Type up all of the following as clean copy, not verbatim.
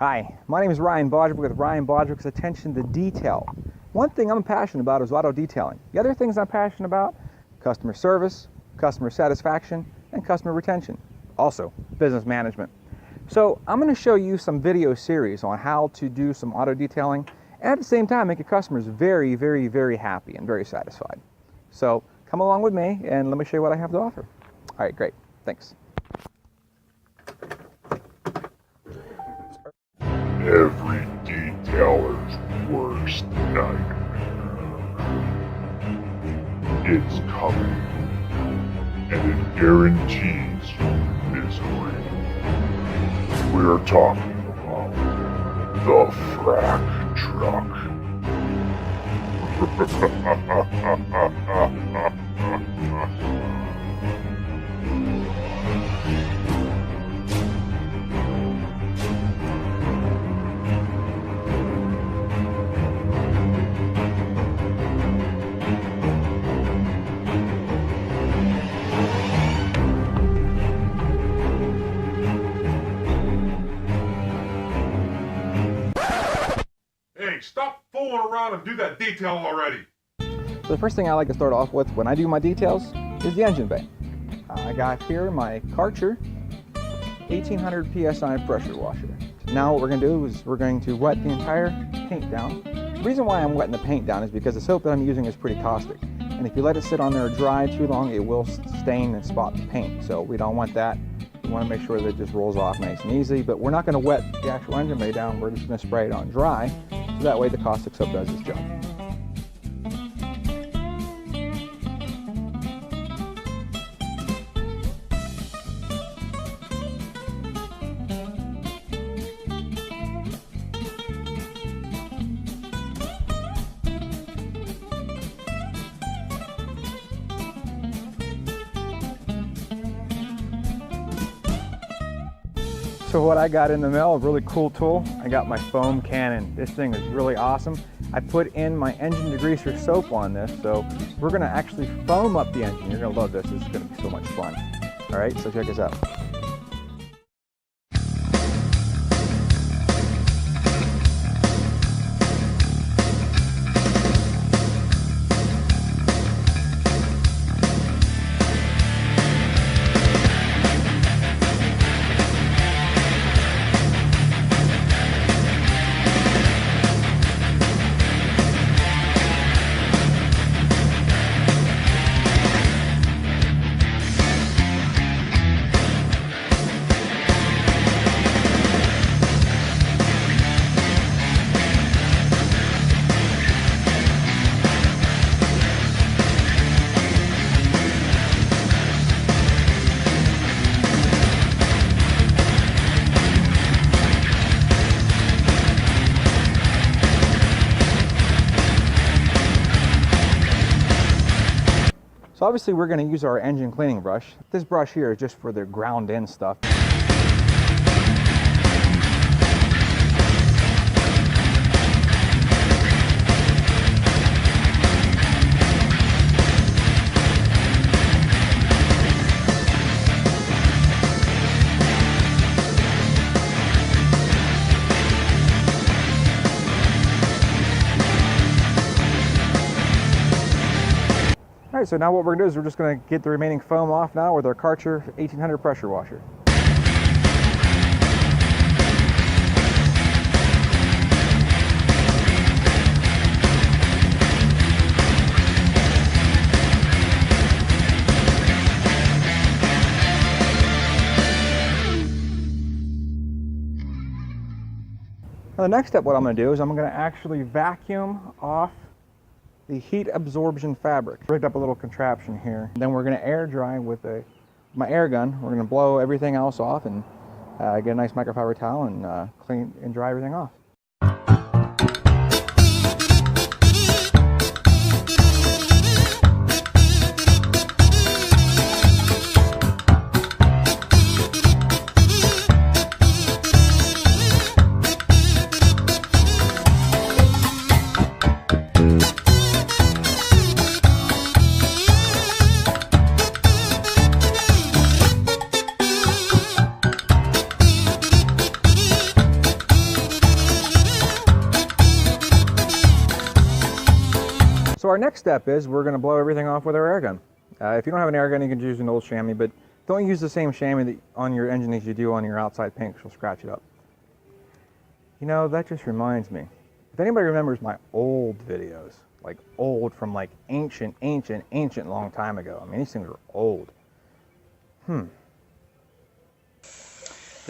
Hi, my name is Ryan Bodrick with Ryan Bodrick's Attention to Detail. One thing I'm passionate about is auto detailing. The other things I'm passionate about, customer service, customer satisfaction, and customer retention. Also, business management. So I'm going to show you some video series on how to do some auto detailing and at the same time make your customers very, very, very happy and very satisfied. So come along with me and let me show you what I have to offer. All right, great. Thanks. Every detailer's worst nightmare. It's coming, and it guarantees you misery. We're talking about the Frac Truck. Hey, stop fooling around and do that detail already. So the first thing I like to start off with when I do my details is the engine bay. I got here my Karcher 1800 PSI pressure washer. Now what we're going to do is we're going to wet the entire paint down. The reason why I'm wetting the paint down is because the soap that I'm using is pretty caustic. And if you let it sit on there dry too long, it will stain and spot the paint. So we don't want that. We want to make sure that it just rolls off nice and easy. But we're not going to wet the actual engine bay down. We're just going to spray it on dry. So that way the caustic soap does its job. So what I got in the mail, a really cool tool. I got my foam cannon. This thing is really awesome. I put in my engine degreaser soap on this, so we're gonna actually foam up the engine. You're gonna love this. This is gonna be so much fun. All right, so check this out. So obviously we're going to use our engine cleaning brush. This brush here is just for the ground in stuff. All right, so now what we're gonna do is we're just gonna get the remaining foam off now with our Karcher 1800 pressure washer. Now the next step, what I'm gonna do is I'm gonna actually vacuum off the heat absorption fabric. Rigged up a little contraption here. Then we're going to air dry with my air gun. We're going to blow everything else off and get a nice microfiber towel and clean and dry everything off. our next step is we're going to blow everything off with our air gun. If you don't have an air gun, you can use an old chamois, but don't use the same chamois that on your engine as you do on your outside paint, because you'll scratch it up. You know, that just reminds me. If anybody remembers my old videos, like old from like ancient long time ago. I mean, these things are old. The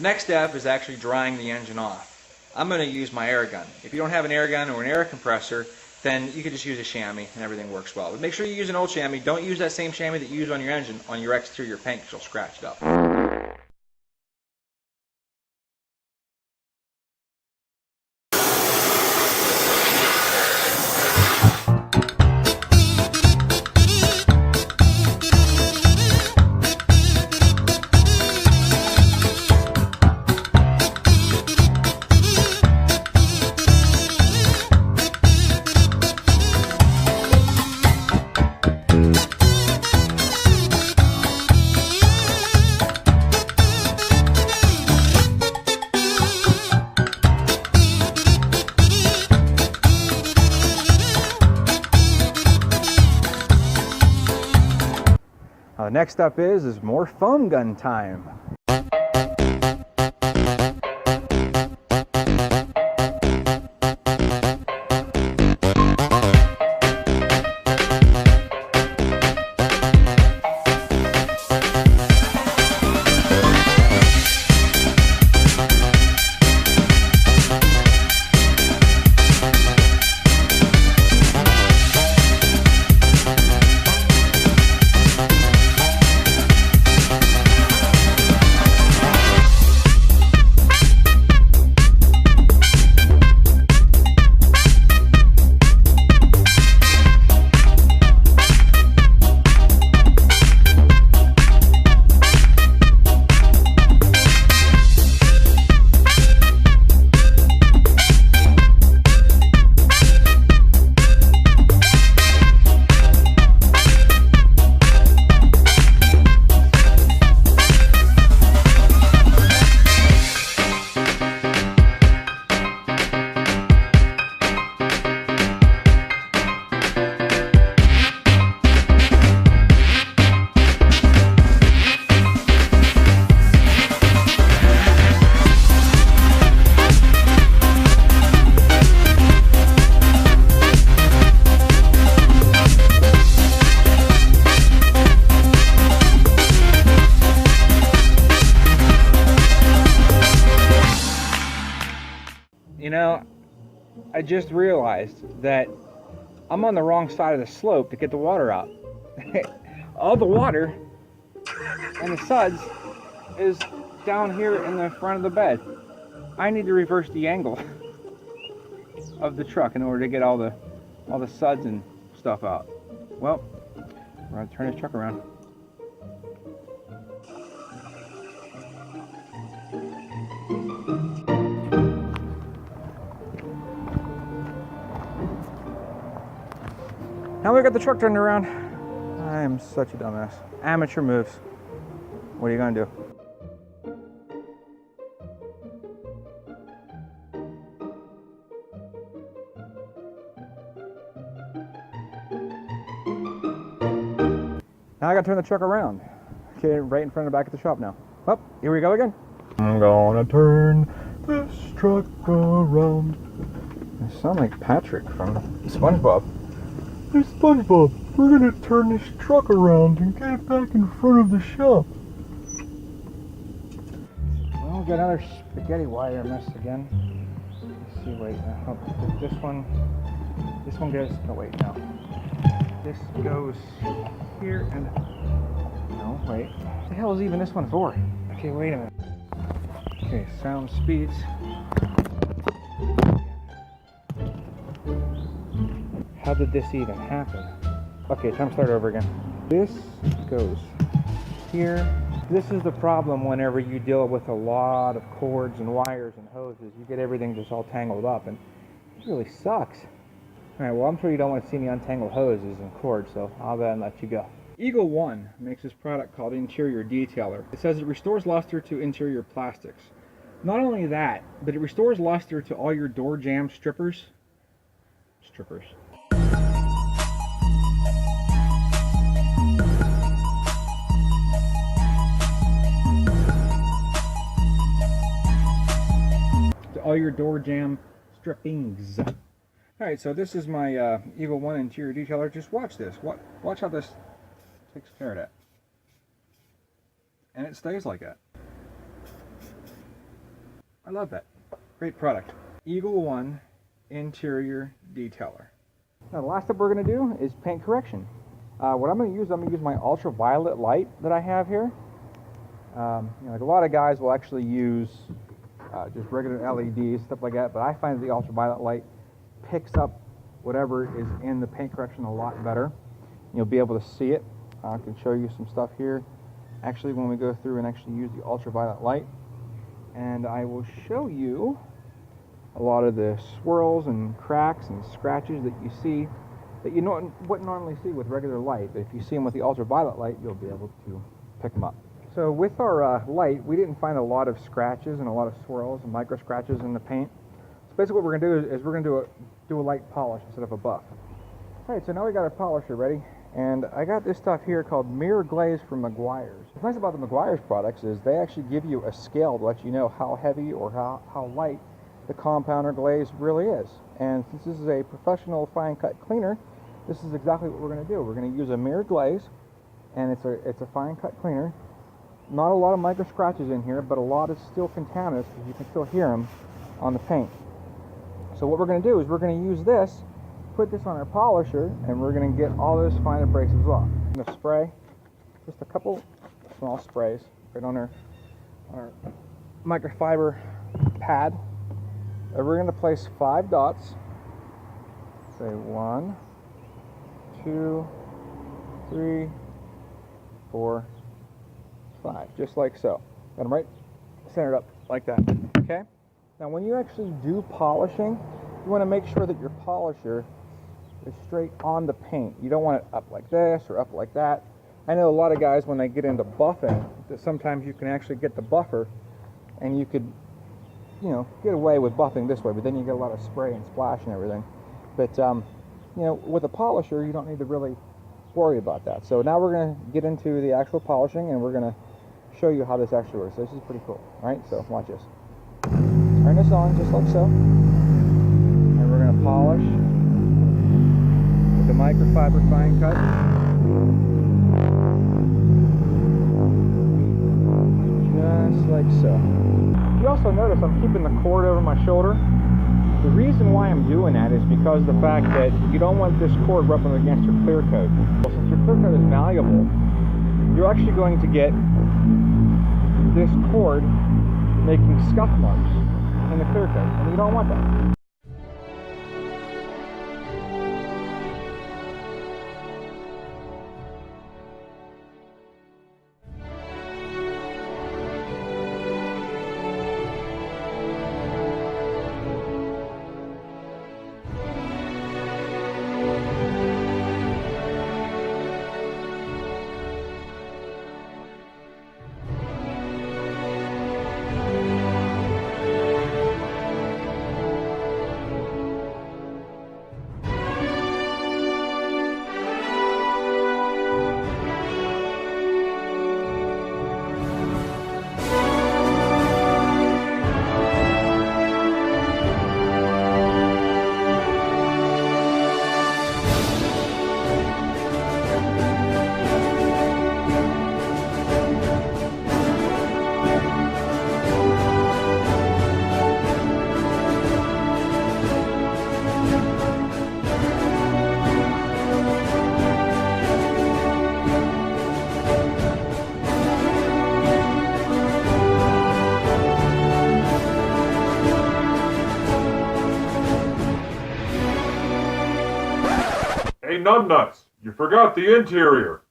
next step is actually drying the engine off. I'm going to use my air gun. If you don't have an air gun or an air compressor, then you can just use a chamois and everything works well. But make sure you use an old chamois. Don't use that same chamois that you use on your engine on your exterior paint, because you'll scratch it up. Next up is more foam gun time. You know, I just realized that I'm on the wrong side of the slope to get the water out. All the water and the suds is down here in the front of the bed. I need to reverse the angle of the truck in order to get all the suds and stuff out. Well, we're gonna turn this truck around. Now we got the truck turned around. I am such a dumbass. Amateur moves. What are you gonna do? Now I gotta turn the truck around. Okay, right in front of the back of the shop now. Well, here we go again. I'm gonna turn this truck around. I sound like Patrick from SpongeBob. Hey SpongeBob, we're gonna turn this truck around and get it back in front of the shop. Well, we got another spaghetti wire mess again. Let's see, wait, this one goes, oh wait, no. This goes here and, no, wait. What the hell is even this one for? Okay, wait a minute. Okay, sound speeds. How did this even happen? Okay, time to start over again. This goes here. This is the problem whenever you deal with a lot of cords and wires and hoses. You get everything just all tangled up, and it really sucks. Alright, well, I'm sure you don't want to see me untangle hoses and cords, so I'll go ahead and let you go. Eagle One makes this product called Interior Detailer. It says it restores luster to interior plastics. Not only that, but it restores luster to all your door jamb strippers. all your door jam strippings. Alright, so this is my Eagle 1 interior detailer. Just watch this. Watch how this takes care of that. And it stays like that. I love that. Great product. Eagle 1 interior detailer. Now the last step we're going to do is paint correction. What I'm going to use my ultraviolet light that I have here. Like a lot of guys will actually use just regular LEDs, stuff like that, but I find the ultraviolet light picks up whatever is in the paint correction a lot better. You'll be able to see it. I can show you some stuff here. Actually, when we go through and actually use the ultraviolet light, and I will show you a lot of the swirls and cracks and scratches that you see that you wouldn't normally see with regular light. But if you see them with the ultraviolet light, you'll be able to pick them up. So with our light, we didn't find a lot of scratches and a lot of swirls and micro scratches in the paint. So basically what we're going to do is we're going to do a light polish instead of a buff. Alright, so now we got our polisher ready, and I got this stuff here called Mirror Glaze from Meguiar's. What's nice about the Meguiar's products is they actually give you a scale to let you know how heavy or how light the compound or glaze really is. And since this is a professional fine cut cleaner, this is exactly what we're going to do. We're going to use a mirror glaze, and it's a fine cut cleaner. Not a lot of micro scratches in here, but a lot is still contaminants because you can still hear them on the paint. So what we're going to do is we're going to use this, put this on our polisher, and we're going to get all those fine abrasives off. I'm going to spray just a couple small sprays right on our microfiber pad. And we're going to place 5 dots. Say 1, 2, 3, 4, 5, just like so. Got them right centered up like that. Okay? Now when you actually do polishing, you want to make sure that your polisher is straight on the paint. You don't want it up like this or up like that. I know a lot of guys, when they get into buffing, that sometimes you can actually get the buffer and you could, get away with buffing this way, but then you get a lot of spray and splash and everything. But with a polisher, you don't need to really worry about that. So now we're going to get into the actual polishing, and we're going to show you how this actually works. So this is pretty cool. All right, so watch this. Turn this on just like so, and we're going to polish with the microfiber fine cut. Just like so. You also notice I'm keeping the cord over my shoulder. The reason why I'm doing that is because of the fact that you don't want this cord rubbing against your clear coat. Well, since your clear coat is malleable, you're actually going to get this cord making scuff marks in the clear coat, and you don't want that. Hey, numbnuts, you forgot the interior.